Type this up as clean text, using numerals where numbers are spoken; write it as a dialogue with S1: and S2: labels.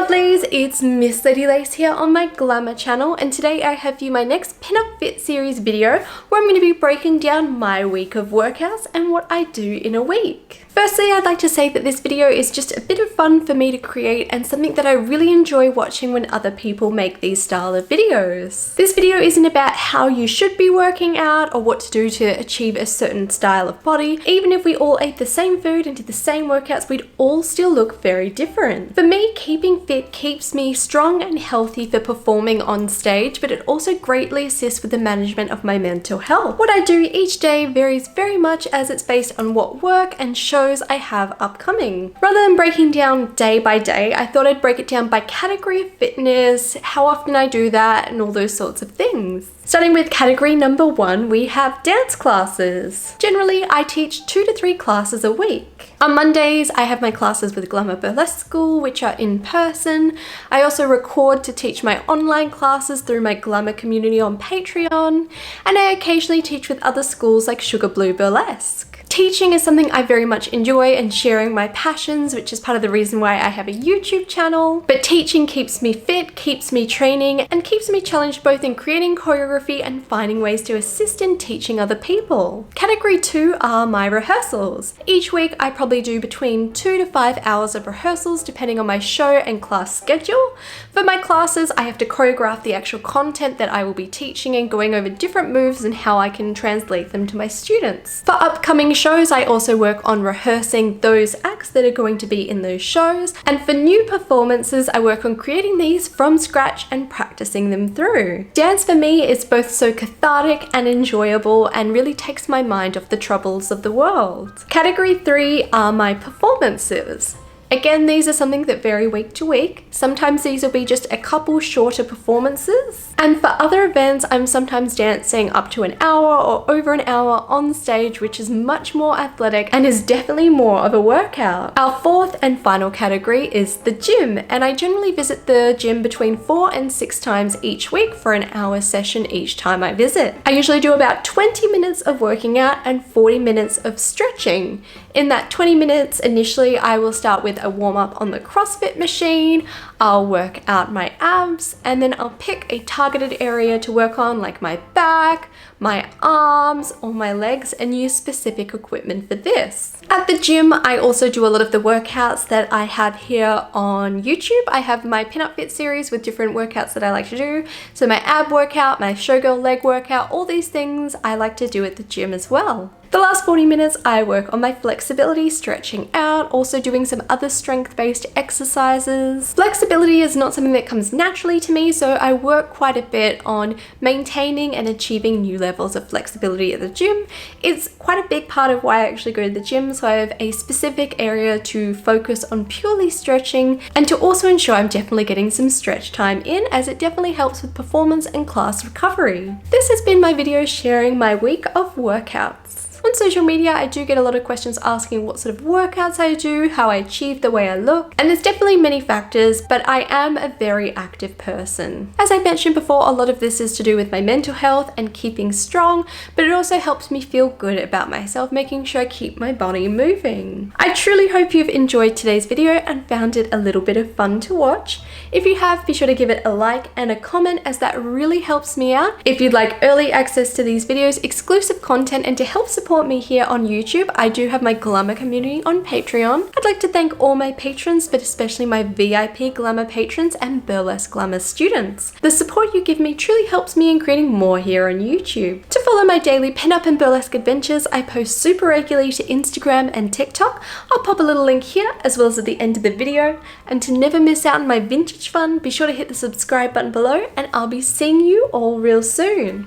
S1: lovelies, it's Miss Lady Lace here on my Glamour channel, and today I have for you my next Pinup Fit series video where I'm going to be breaking down my week of workouts and what I do in a week. Firstly, I'd like to say that this video is just a bit of fun for me to create and something that I really enjoy watching when other people make these style of videos. This video isn't about how you should be working out or what to do to achieve a certain style of body. Even if we all ate the same food and did the same workouts, we'd all still look very different. For me, keeping fit keeps me strong and healthy for performing on stage, but it also greatly assists with the management of my mental health. What I do each day varies very much as it's based on what work and shows I have upcoming. Rather than breaking down day by day, I thought I'd break it down by category of fitness, how often I do that, and all those sorts of things. Starting with category number 1, we have dance classes. Generally, I teach 2 to 3 classes a week. On Mondays, I have my classes with Glamour Burlesque School, which are in person. I also record to teach my online classes through my Glamour community on Patreon, and I occasionally teach with other schools like Sugar Blue Burlesque. Teaching is something I very much enjoy, and sharing my passions, which is part of the reason why I have a YouTube channel. But teaching keeps me fit, keeps me training, and keeps me challenged both in creating choreography and finding ways to assist in teaching other people. Category 2 are my rehearsals. Each week I probably do between 2 to 5 hours of rehearsals depending on my show and class schedule. For my classes, I have to choreograph the actual content that I will be teaching and going over different moves and how I can translate them to my students. For upcoming shows, I also work on rehearsing those acts that are going to be in those shows, and for new performances I work on creating these from scratch and practicing them through. Dance for me is both so cathartic and enjoyable and really takes my mind off the troubles of the world. Category 3 are my performances. Again, these are something that vary week to week. Sometimes these will be just a couple shorter performances. And for other events, I'm sometimes dancing up to an hour or over an hour on stage, which is much more athletic and is definitely more of a workout. Our fourth and final category is the gym, and I generally visit the gym between 4 and 6 times each week for an hour session each time I visit. I usually do about 20 minutes of working out and 40 minutes of stretching. In that 20 minutes, initially I will start with a warm-up on the CrossFit machine. I'll work out my abs, and then I'll pick a targeted area to work on, like my back, my arms, or my legs, and use specific equipment for this. At the gym, I also do a lot of the workouts that I have here on YouTube. I have my Pinup Fit series with different workouts that I like to do. So my ab workout, my showgirl leg workout, all these things I like to do at the gym as well. The last 40 minutes I work on my flexibility, stretching out, also doing some other strength-based exercises. Flexibility is not something that comes naturally to me, so I work quite a bit on maintaining and achieving new levels of flexibility at the gym. It's quite a big part of why I actually go to the gym, so I have a specific area to focus on purely stretching and to also ensure I'm definitely getting some stretch time in, as it definitely helps with performance and class recovery. This has been my video sharing my week of workouts. On social media, I do get a lot of questions asking what sort of workouts I do, how I achieve the way I look, and there's definitely many factors, but I am a very active person. As I mentioned before, a lot of this is to do with my mental health and keeping strong, but it also helps me feel good about myself, making sure I keep my body moving. I truly hope you've enjoyed today's video and found it a little bit of fun to watch. If you have, be sure to give it a like and a comment, as that really helps me out. If you'd like early access to these videos, exclusive content, and to help support me here on YouTube, I do have my Glamour community on Patreon. I'd like to thank all my patrons, but especially my VIP Glamour patrons and Burlesque Glamour students. The support you give me truly helps me in creating more here on YouTube. To follow my daily pinup and burlesque adventures, I post super regularly to Instagram and TikTok. I'll pop a little link here as well as at the end of the video. And to never miss out on my vintage fun, be sure to hit the subscribe button below, and I'll be seeing you all real soon.